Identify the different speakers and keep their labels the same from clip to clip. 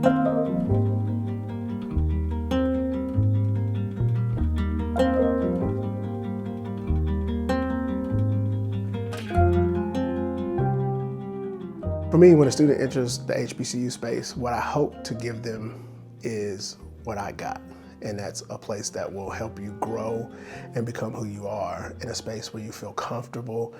Speaker 1: For me, when a student enters the HBCU space, what I hope to give them is what I got. And that's a place that will help you grow and become who you are in a space where you feel comfortable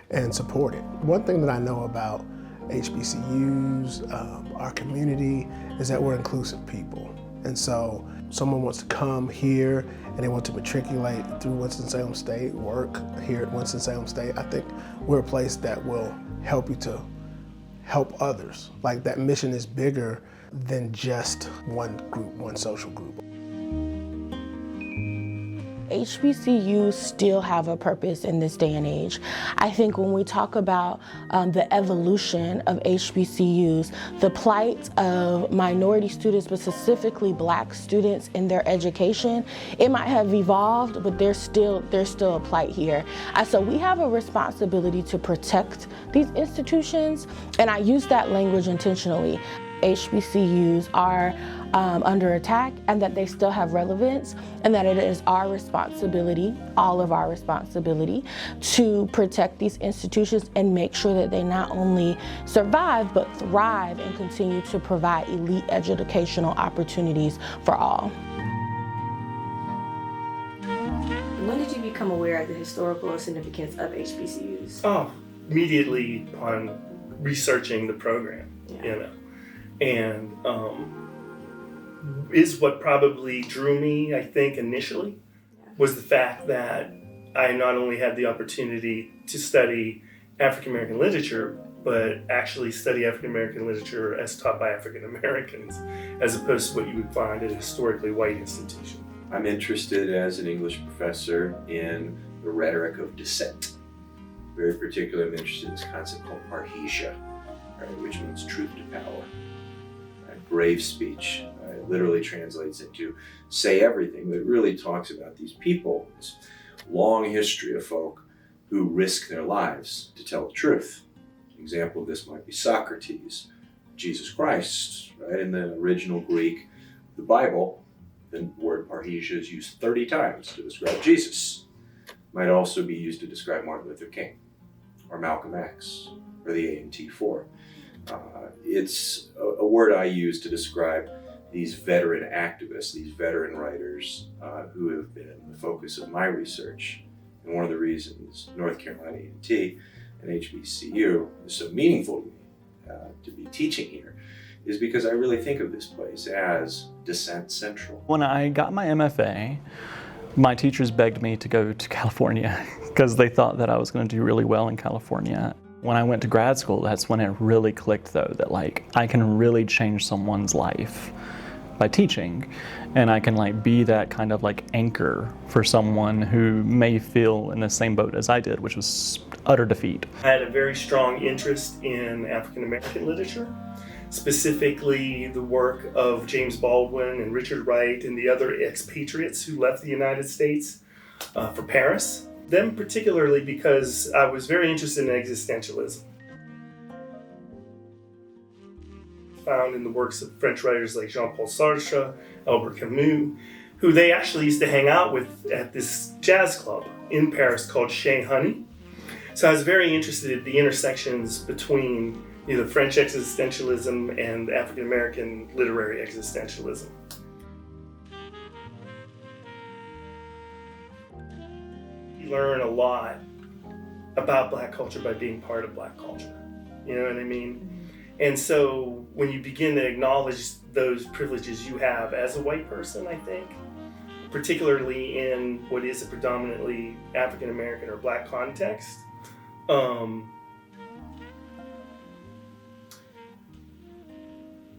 Speaker 1: and supported. One thing that I know about HBCUs, our community, is that we're inclusive people. And so someone wants to come here and they want to matriculate through Winston-Salem State, work here at Winston-Salem State. I think we're a place that will help you to help others. Like, that mission is bigger than just one group, one social group.
Speaker 2: HBCUs still have a purpose in this day and age. I think when we talk about the evolution of HBCUs, the plight of minority students, but specifically Black students in their education, it might have evolved, but there's still a plight here. So we have a responsibility to protect these institutions, and I use that language intentionally. HBCUs are under attack, and that they still have relevance, and that it is our responsibility, all of our responsibility, to protect these institutions and make sure that they not only survive but thrive and continue to provide elite educational opportunities for all.
Speaker 3: When did you become aware of the historical significance of HBCUs?
Speaker 4: Immediately upon researching the program, and is what probably drew me, I think, initially, was the fact that I not only had the opportunity to study African American literature, but actually study African American literature as taught by African Americans, as opposed to what you would find at a historically white institution.
Speaker 5: I'm interested as an English professor in the rhetoric of dissent. Very particularly, I'm interested in this concept called parrhesia, right, which means truth to power. Brave speech. It literally translates into say everything, but it really talks about these people, this long history of folk who risk their lives to tell the truth. An example of this might be Socrates, Jesus Christ, right? In the original Greek, the Bible, the word parrhesia is used 30 times to describe Jesus. It might also be used to describe Martin Luther King, or Malcolm X, or the ANT4. It's a word I use to describe these veteran activists, these veteran writers who have been the focus of my research. And one of the reasons North Carolina A&T and HBCU is so meaningful to me to be teaching here is because I really think of this place as dissent central.
Speaker 6: When I got my MFA, my teachers begged me to go to California because they thought that I was going to do really well in California. When I went to grad school, that's when it really clicked, though, that I can really change someone's life by teaching, and I can be that kind of anchor for someone who may feel in the same boat as I did, which was utter defeat.
Speaker 4: I had a very strong interest in African American literature, specifically the work of James Baldwin and Richard Wright and the other expatriates who left the United States for Paris. Them particularly because I was very interested in existentialism. Found in the works of French writers like Jean-Paul Sartre, Albert Camus, who they actually used to hang out with at this jazz club in Paris called Chez Honey. So I was very interested in the intersections between French existentialism and African American literary existentialism. Learn a lot about Black culture by being part of Black culture. You know what I mean? And so when you begin to acknowledge those privileges you have as a white person, I think, particularly in what is a predominantly African American or Black context,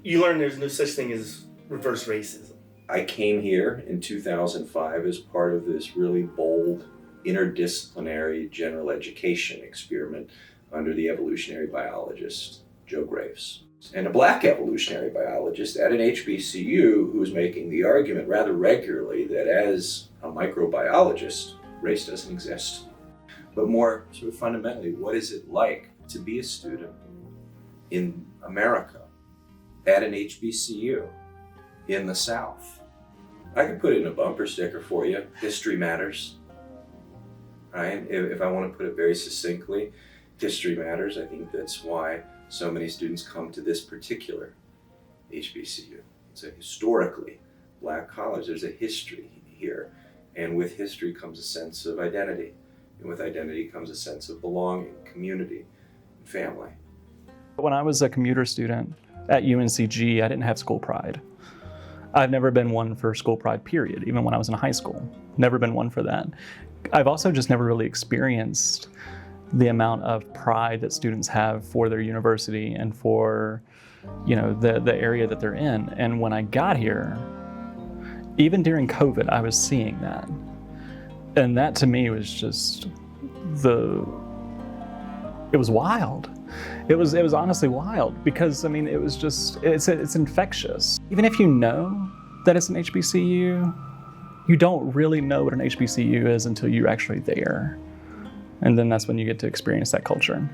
Speaker 4: you learn there's no such thing as reverse racism.
Speaker 5: I came here in 2005 as part of this really bold interdisciplinary general education experiment under the evolutionary biologist Joe Graves, and a Black evolutionary biologist at an HBCU who was making the argument rather regularly that as a microbiologist, race doesn't exist. But more sort of fundamentally, what is it like to be a student in America at an HBCU in the South. I could put it in a bumper sticker for you. History matters. Right? If I want to put it very succinctly, history matters. I think that's why so many students come to this particular HBCU. It's a historically Black college. There's a history here. And with history comes a sense of identity. And with identity comes a sense of belonging, community, and family.
Speaker 6: When I was a commuter student at UNCG, I didn't have school pride. I've never been one for school pride, period, even when I was in high school. Never been one for that. I've also just never really experienced the amount of pride that students have for their university and for, the area that they're in. And when I got here, even during COVID, I was seeing that. And that to me was just it was wild. It was honestly wild because, it was just, it's infectious. Even if you know that it's an HBCU, you don't really know what an HBCU is until you're actually there. And then that's when you get to experience that culture.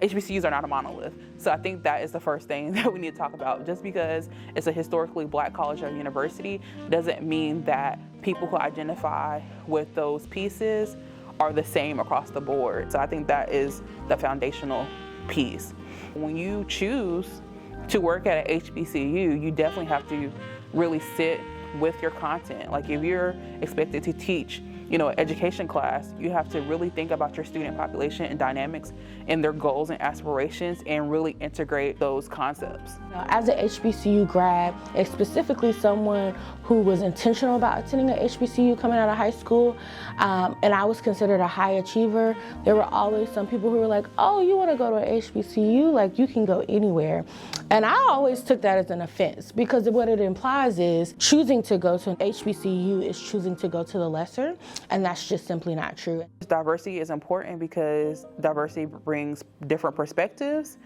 Speaker 7: HBCUs are not a monolith. So I think that is the first thing that we need to talk about. Just because it's a historically Black college or university doesn't mean that people who identify with those pieces are the same across the board. So I think that is the foundational piece. When you choose to work at an HBCU, you definitely have to really sit with your content. Like if you're expected to teach an education class, you have to really think about your student population and dynamics and their goals and aspirations and really integrate those concepts.
Speaker 2: As an HBCU grad, and specifically someone who was intentional about attending an HBCU coming out of high school, and I was considered a high achiever, there were always some people who were like, oh, you want to go to an HBCU? Like, you can go anywhere. And I always took that as an offense because what it implies is choosing to go to an HBCU is choosing to go to the lesser, and that's just simply not true.
Speaker 7: Diversity is important because diversity brings different perspectives.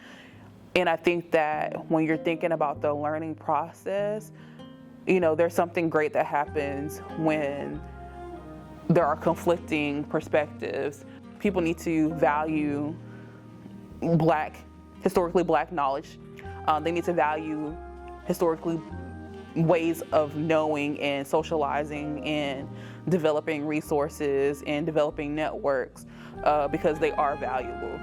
Speaker 7: And I think that when you're thinking about the learning process, there's something great that happens when there are conflicting perspectives. People need to value historically Black knowledge. They need to value historically ways of knowing and socializing and developing resources and developing networks because they are valuable.